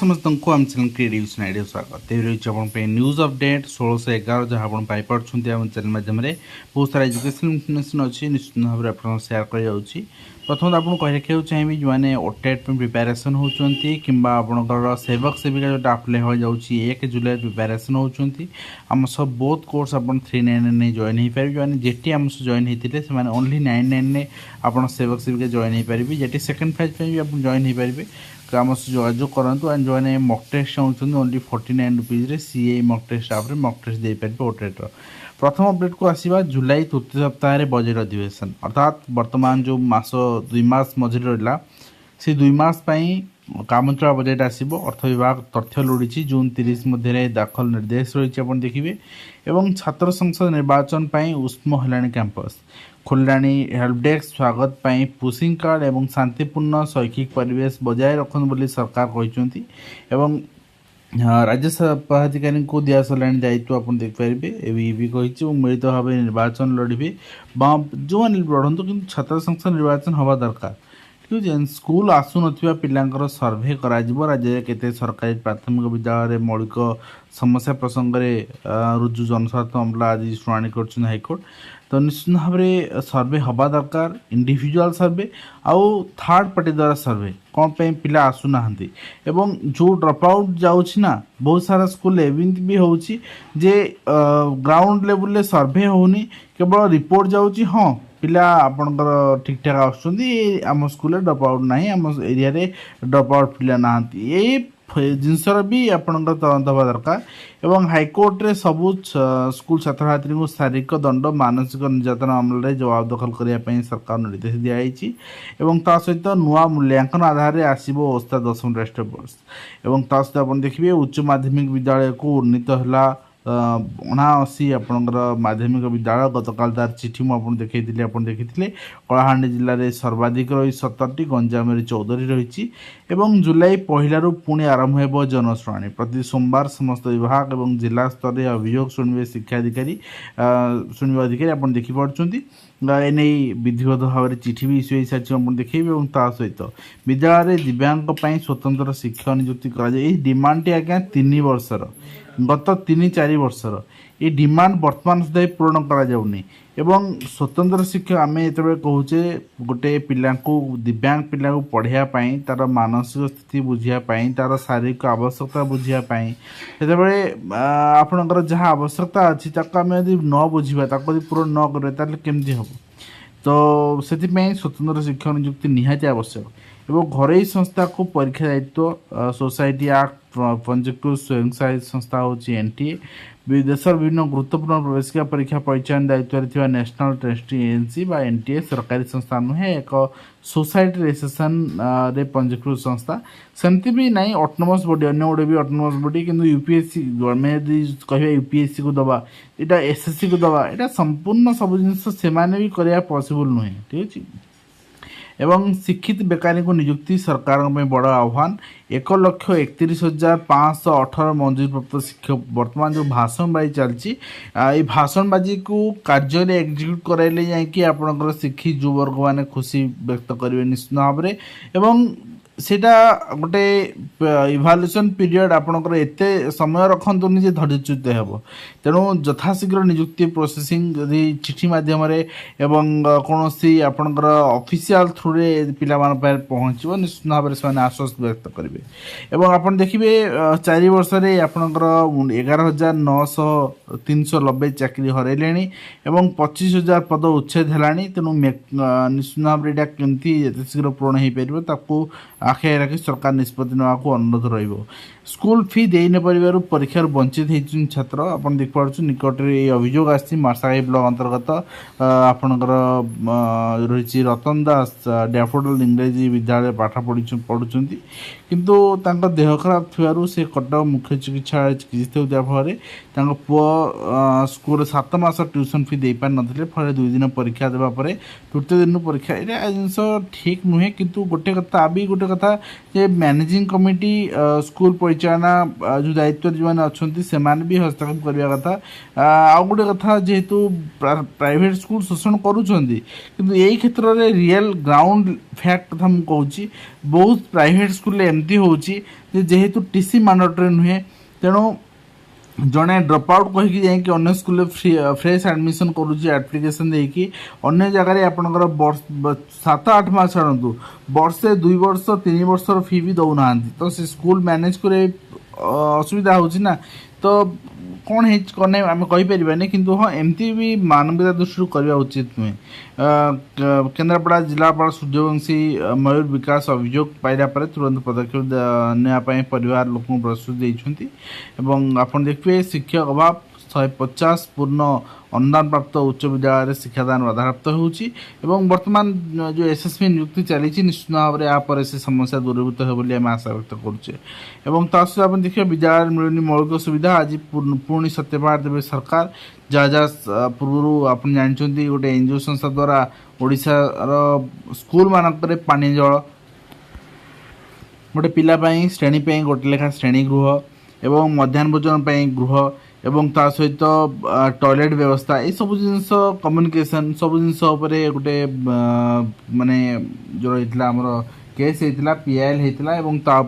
समस्त को आम चैनल क्रिएटिव आइडिया स्वागत तेज रही न्यूज अपडेट 1611 जहाँ आप पाइपुं आम चैनल माध्यम बहुत सारा एजुकेशन इनफर्मेशन अच्छी निश्चित भाव में आप सेयार कर प्रथम आपको कही रखा चाहिए जो मैंने ओटेट प्रिपेरेसन होती कि आपंकर सेवक सेविका जो अप्लाई हो जाऊँगी 1 जुलाई प्रिपेरेसन होती आम सब बहुत कोर्स आप 399 जॉइन हो पारे जो जेटी आम जॉइन होते से ओनली 99 आप सेवक सेविका जॉइन हो पारे जेटी सेकेंड फेज भी आप जॉइन हो पारे आम जोगाजोग करूँ एंड जो मैंने मक टेस्ट चाहते only 49 rupees CA mock test आप मक टेस्ट दे पारे ओटेटर प्रथम अपडेट को आसवा जुलाई तृतीय सप्ताह बजेट अधिवेशन अर्थात वर्तमान जो मास 2 मास मझे रहा से 2 मास काम चला बजेट आसब अर्थ विभाग तथ्य लोड़ी जून 30 मध्य दाखल निर्देश रही आप देखिए एवं छात्र संसद निर्वाचन उष्म है कैंपस खोलाणी हेल्प डेस्क स्वागत पुशिंग कार्ड एवं शांतिपूर्ण शैक्षिक परिवेश बजाय रखन बोली सरकार कहते एवं राज्य पदाधिकारी को दिया सारा दायित्व आप देखिपारे भी कही मिलित भाव निर्वाचन लड़े जो लड़ू कि छात्र संसद निर्वाचन हवा दरकार ठीक है स्कूल आसुन पिलांकर सर्भे करा राज्य केते सरकारी प्राथमिक विद्यालय मौलिक समस्या प्रसंग में रुजु जनस्वार्थ मामला आज शुणाणी कर हाइकोर्ट तो निश्चित भाव में सर्वे हवा दरकार इंडिविजुअल सर्वे आउ थर्ड पार्टी द्वारा सर्वे कौन पे पिला आसुना एवं जो ड्रॉप आउट जाऊँगी बहुत सारा स्कूल एवं भी होची जे ग्राउंड लेवल रे सर्वे होनी केवल रिपोर्ट जाऊँगी हाँ पिला आपणकर ठीक ठाक आम स्कूल ड्रॉप आउट ना आम एरिया ड्रॉप आउट पिला ना ये जिनसर भी आपणकर तदंत हवा दरकार एवं हाइकोर्ट रे सबू स्कूल छात्र छात्री को शारीरिक दंड मानसिक निर्यातन मामले जवाब दखल करने सरकार निर्देश दिखाई एवं ता सहित नुआ मूल्यांकन आधार में आसो अवस्था 10th राष्ट्रीय वर्ष एवं ता सहित आप देखिए उच्च माध्यमिक विद्यालय को उन्नीत है 79 आपणकर माध्यमिक विद्यालय गतकाल तार चिठी मुझे देखी कलाहांडी जिले में सर्वाधिक रही 17टी गंजाम 14 रही एवं जुलाई 1 पुणी आरंभ हो जनशुणाणी प्रति सोमवार समस्त विभाग और जिला स्तर में अभियोग शुणे शिक्षा अधिकारी शुणे अधिकारी आप देखिपुंट एने विधिवत भाव में चिठी भी इश्यू हो सारी देखिए और ता सहित विद्यालय दिव्यांग स्वतंत्र शिक्षक नियुक्ति कर डिमांड आज्ञा 3 वर्षर गत 3-4 वर्षर ये डिमांड बर्तमान सुधा पूरण कराଯାऊनी एवं स्वतंत्र शिक्षक आम जो कहूचे गोटे पिला दिव्यांग पिला पढ़ाई तार मानसिक स्थिति बुझापी तार शारीरिक आवश्यकता बुझापी से आपणकर जहाँ आवश्यकता अच्छी आम यदि न बुझा पूरण न करें केमती हम तो से स्वतंत्र शिक्षक नियुक्ति निहाती आवश्यक एवं घरोई संस्था को परीक्षा दायित्व सोसाइटी एक्ट पंजीकृत स्वयं सहायता संस्था होची एनटीए देशर विभिन्न गुरुत्वपूर्ण प्रवेशिका परीक्षा परिचालन दायित्व नेशनल टेस्टिंग एजेंसी बा एनटीए सरकारी संस्था नुहे एक सोसाइटी रजिस्ट्रेशन रे पंजीकृत संस्था सेमती भी नहीं ऑटोनोमस बॉडी अन्य गोटे भी ऑटोनोमस बॉडी किंतु यूपीएससी गवर्नमेंट यदि कह यूपीएससी को दबा यहाँ एसएससी को दबा यहाँ संपूर्ण सब जिनस से भी करने पॉसिबल नुहे ठीक है एवं शिक्षित बेकारी को नियुक्ति सरकार बड़ आह्वान 1,31,518 मंजूरी प्राप्त शिक्षक वर्तमान जो भाषणबाजी चलती भाषणबाजी को कार्य एग्जीक्यूट कराइले जाकि आपंकर शिक्षित जो वर्ग मैंने खुशी व्यक्त करेंगे निश्चित भाव में एवं सेटा गोटे इभाल्युएसन पीरियड आपणकर एते समय रखंतुनि जे धैर्यच्युत हेब तेणु यथाशीघ्र नियुक्ति प्रोसेसिंग यदि चिठी माध्यम एवं कौन आपणकर ऑफिशियल थ्रू रे पिला मान पार पहुँचो निश्चित भाव में से आश्वस्त व्यक्त करेंगे एवं आप देखिए 4 वर्ष रे आपणकर 11,990 चाकरी हरैले एवं 25,000 पद उच्छेद है तेणु निश्चित भाव में केमती शीघ्र पूरण हो पार आखि रखी सरकार निष्पत्ति नेवाक अनुरोध रहिबो। स्कूल फी दे न परिवार परीक्षा वंचित होती छात्र आपन देख पार्छ निकट रे अभियोग आसी मार्साई ब्लॉक अंतर्गत आपनकर रही रतन दास डैफोडिल इंग्रेजी विद्यालय पाठ पढ़ुंट किंतु तांका देह खराब थिबारु से कटक मुख्य चिकित्सालय चिकित्सित होता फल पुओ स्कूल 7 मास ट्यूशन फी दे पार नथिले फल 2 दिन परीक्षा देबा परे तृतीय दिन परीक्षा ये जिनस ठीक नुहे किंतु गोटे कथा भी गोटे कथा जे मैनेजिंग कमिटी स्कूल परिचालना जो दायित्व जो मैंने अच्छा से भी हस्तक्षेप करने कथा आउ गोटे कथा जेहेतु प्राइवेट स्कूल शोषण करुँच किंतु यही क्षेत्र में रियल ग्राउंड फैक्ट कथा मुझे कहूँ बहुत प्राइवेट स्कूल एमती होची जेहेतु टीसी मैंडेटरी नुहे तेणु जड़े ड्रप आउट कहीकि जाकि अन्य स्कूल फ्रेश एडमिशन करुच्ची एप्लिकेशन देकी अन्य जगह आपंकर 7-8 मास छाड़ू वर्षे 2 वर्ष 3 वर्षर फी भी दौना तो से स्कूल मैनेज करे असुविधा होना तो कौन है कौन नहीं आम कहीपर किंतु हाँ एमती भी मानवीयता दृष्टि करवा उचित नुहे। केन्द्रापड़ा जिलापाल सूर्यवंशी मयूर विकास अभियोग पाइला पर तुरंत पदक्षेप नापी परिवार लोक प्रस्तुत देते आप देखिए शिक्षक अभाव 150 पूर्ण अनुदान प्राप्त उच्च विद्यालय शिक्षादान बाधाप्राप्त होती वर्तमान जो एसएसपी नियुक्ति चली निश्चित भाव में यहाँ से समस्या दूरीभूत हो आशा व्यक्त करुचे सहित आप देखिए विद्यालय मिलूनी मौलिक सुविधा आज पुणी सत्यपाठ देवे सरकार जहाँ जहाँ पूर्व आप जानते गोटे एनजीओ संस्था द्वारा ओडिशार स्कूल मानक पानी जल गोटे पिलापाई श्रेणी गोटे लेखा श्रेणी गृह एवं मध्याह्न भोजन गृह एवं ता सहित टॉयलेट व्यवस्था ये सब जिनस कम्युनिकेशन सब जिनस गोटे माने जो रही आमर केस होता पीआईएल होता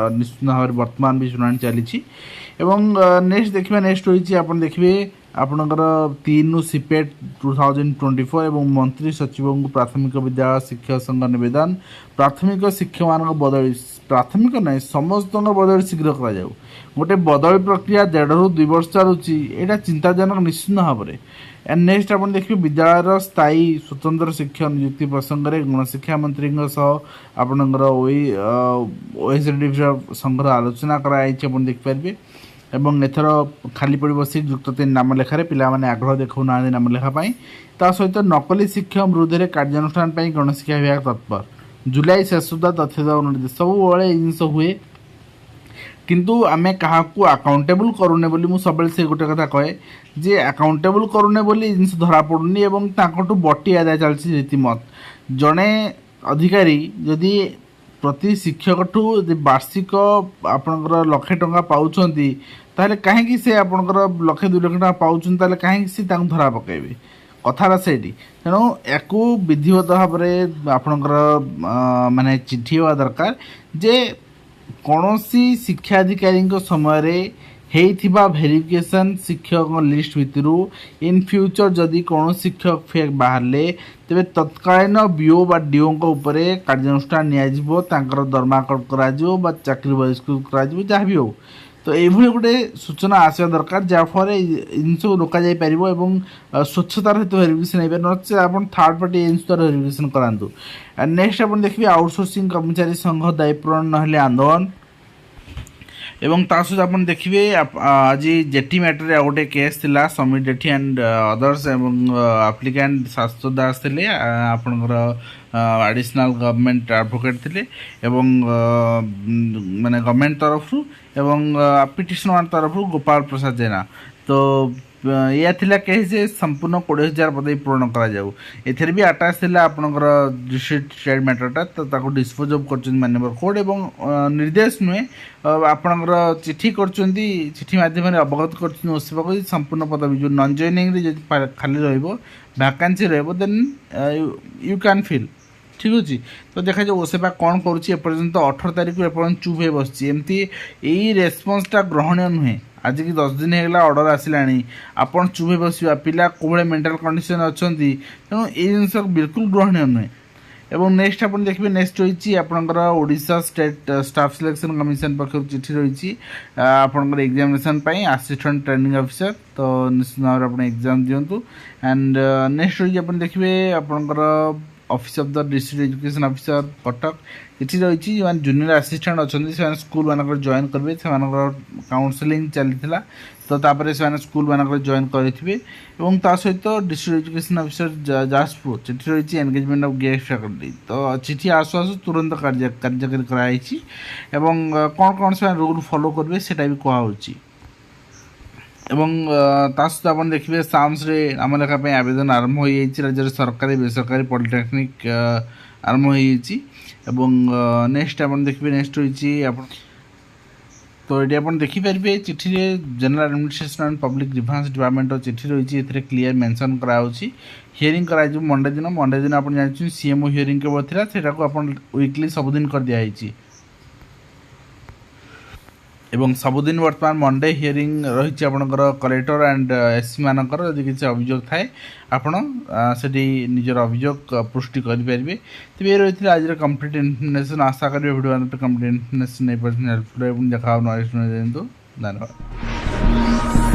निश्चित भाव में वर्तमान भी शुणाणी चली नेक्स्ट देखिए नेक्स्ट रही आप देखिए आपणकर 3 सीपेट 2024 एवं मंत्री सचिव को प्राथमिक विद्यालय शिक्षक संघ निवेदन प्राथमिक शिक्षक मान बदली प्राथमिक ना समस्त बदली शीघ्र कर गोटे बदली प्रक्रिया 1.5 ରୁ 2 वर्ष चलुची यहाँ चिंताजनक निश्चित भाव में। नेक्स्ट आप देखिए विद्यालय स्थायी स्वतंत्र शिक्षक नियुक्ति प्रसंग में गणशिक्षा मंत्री आपणकर ओएसडी संघर आलोचना कराई देखिपारे एवं एथर खाली पड़ सीट युक्त 3 नाम लेखार पिलाने आग्रह देखा नाम लेखापी ता सहित नकली शिक्षक विरुद्ध में कार्यानुष्ठान गणशिक्षा विभाग तत्पर जुलाई शेष सुधा तथ्य निर्देश सब जिनस हुए किंतु आमे क्या अकाउंटेबल करूने बोली मु सब से गोटे कथा कहे जे अकाउंटेबल करूने बोली जिनस धरा पड़ुनी एवं ताकटू बटी आदाय चलती रीतिमत जड़े अधिकारी जदि प्रति शिक्षक ठू वार्षिक आपणकर 1 लाख टंका पाउछंती ताले कहीं से आपणकर 1-2 लाख टंका पाउछन ताले कहीं से धरा पकेबे कथारा से तेणु या विधिवत भाव में आपणकर माने चिठी हुआ दरकार जे कौनसी शिक्षाधिकारी समय भेरिफिकेशन शिक्षक लिस्ट भितर इन फ्यूचर जदि कौन शिक्षक फेक बाहर तेरे तत्कालीन बीओ बा डीओ कार्यानुष्ठान नियाजिबो दरमा कट कर चाकरी बहिष्कृत कर जहाँ भी हो तो ये गोटे सूचना आसवा दरकार जहाँफल जिनस रोक जापर स्वच्छतार सहित भेरिफिकेशन हो पारे आप थर्ड पार्टी एजेंसी द्वारा भेरिफिकेशन करातु। नेक्स्ट आप देखिए आउटसोर्सिंग कर्मचारी संघ दायी पूरण ना आंदोलन एवं ता सहित आप देखिए आज जेटी मैटर आ गोटे केस थिला समीर जेठी एंड अदर्स एवं एप्लिकेंट शास्त्र दास थे आपणकर एडिशनल गवर्नमेंट एडवोकेट थे एवं माने गवर्नमेंट तरफ एवं पिटिशनर तरफ गोपाल प्रसाद जेना तो या थिला केस जे संपूर्ण 20,000 पदवी पूर्ण करा जाऊ एथेर भी अटैच थिला आपनकर डिस्ट्रिक्ट स्टेट मैटरटा तो ताको डिस्पोज ऑफ करचन माननीय कोर्ट एवं निर्देश नुहे आपनकर चिठी करचंती चिठी माध्यम रे अवगत करचन ओसेबा को संपूर्ण पदवी जो नॉन जॉइनिंग रे जे खाली रहइबो वैकेंसी रहइबो देन यू कैन फिल ठीक अच्छे तो देखा जाए ओसेबा कौन करुँच 18 तारीख एपर्यंत चुप हो बस एमती यही रेस्पन्सटा ग्रहणीय नुहे आज की 10 दिन होगा ऑर्डर आसला आपड़ चुप हो बस पिला कौन मेंटल कंडीशन अच्छा तेणु ये जिनस बिल्कुल ग्रहणीय नुहे। एवं नेक्स्ट आप देखिए नेक्स्ट रही आपंकर Odisha state staff selection commission पक्ष चिठी रही आपंकर एग्जामिनेशन असिस्टेंट ट्रेनिंग ऑफिसर तो निश्चित भाव में आप एग्जाम दिंतु एंड नेक्स्ट रही आप देखिए आपंकर office of the district education officer Cuttack ये रही जो जूनियर असिस्टेंट अच्छा से स्कूल मानक जॉइन करेंगे से काउनसेलिंग चली तो तापर से स्कूल मानक जॉइन करेंगे सहित डिस्ट्रिक्ट एजुकेशन ऑफिसर जाजपुर चिठी रही एंगेजमेंट ऑफ गेस्ट फैकल्टी तो चिठी आसु आसु तुरंत कार्यकारी कराई कौन कौन से रूल फॉलो करेंगे सेटा भी कहुच्छी एवं सहित आप देखिए साम्स नाम लेखापी आवेदन आरंभ हो राज्य सरकारी बेसरकारी पॉलिटेक्निक आरंभ हो नेक्स्ट आप देखिए नेक्स्ट रही तो ये आप देखिपारे चिठी general administration and public grievance department चिठी रही है क्लीयर मेंशन कराऊँगी हियरिंग कर मंडे दिन आप जानते सीएमओ हियरिंग केवल था से वीकली सबुदिन कर दिखाई एवं सबुदिन बर्तमान मंडे हियरिंग रही आपणकर कलेक्टर एंड एससी मानकर यदि किसी अभियोग थाए आपण से निजर अभियोग पुष्टि करेंगे तो ये रही है आज कंप्लीट इनफर्मेशन आशा करेंगे वीडियो कंप्लीट इनफर्मेशन नहीं हेल्पफुल देखा नेक्स्ट धन्यवाद।